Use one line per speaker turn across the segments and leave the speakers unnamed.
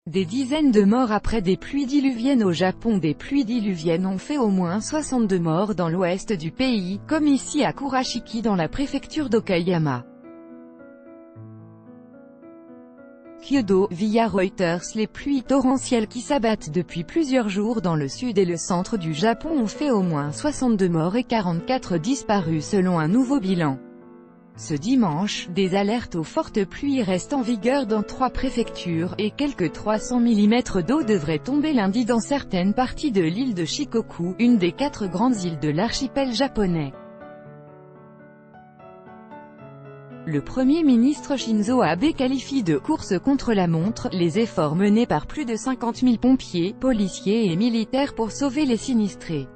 Des dizaines de morts après des pluies diluviennes au Japon. Des pluies diluviennes ont fait au moins 62 morts dans l'ouest du pays, comme ici à Kurashiki dans la préfecture d'Okayama. Kyodo, via Reuters. Les pluies torrentielles qui s'abattent depuis plusieurs jours dans le sud et le centre du Japon ont fait au moins 62 morts et 44 disparus selon un nouveau bilan. Ce dimanche, des alertes aux fortes pluies restent en vigueur dans 3 préfectures, et quelques 300 mm d'eau devraient tomber lundi dans certaines parties de l'île de Shikoku, une des 4 grandes îles de l'archipel japonais. Le Premier ministre Shinzo Abe qualifie de « course contre la montre » les efforts menés par plus de 50 000 pompiers, policiers et militaires pour sauver les sinistrés.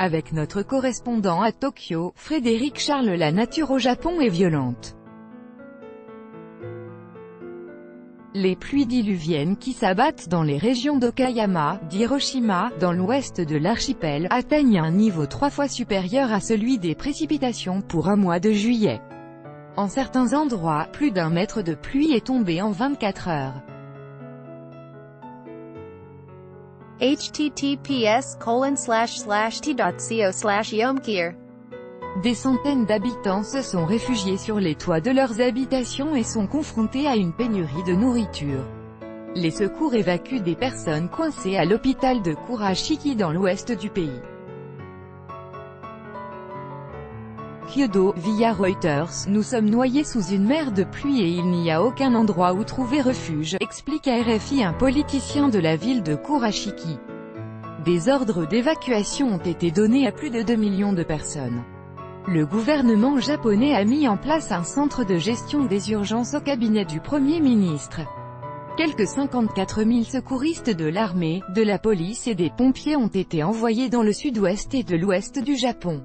Avec notre correspondant à Tokyo, Frédéric Charles. La nature au Japon est violente. Les pluies diluviennes qui s'abattent dans les régions d'Okayama, d'Hiroshima, dans l'ouest de l'archipel, atteignent un niveau 3 fois supérieur à celui des précipitations pour un mois de juillet. En certains endroits, plus d'1 mètre de pluie est tombé en 24 heures.
https://t.co/yomkir.
Des centaines d'habitants se sont réfugiés sur les toits de leurs habitations et sont confrontés à une pénurie de nourriture. Les secours évacuent des personnes coincées à l'hôpital de Kurashiki dans l'ouest du pays. Kyodo, via Reuters. Nous sommes noyés sous une mer de pluie et il n'y a aucun endroit où trouver refuge, explique à RFI un politicien de la ville de Kurashiki. Des ordres d'évacuation ont été donnés à plus de 2 millions de personnes. Le gouvernement japonais a mis en place un centre de gestion des urgences au cabinet du Premier ministre. Quelques 54 000 secouristes de l'armée, de la police et des pompiers ont été envoyés dans le sud-ouest et de l'ouest du Japon.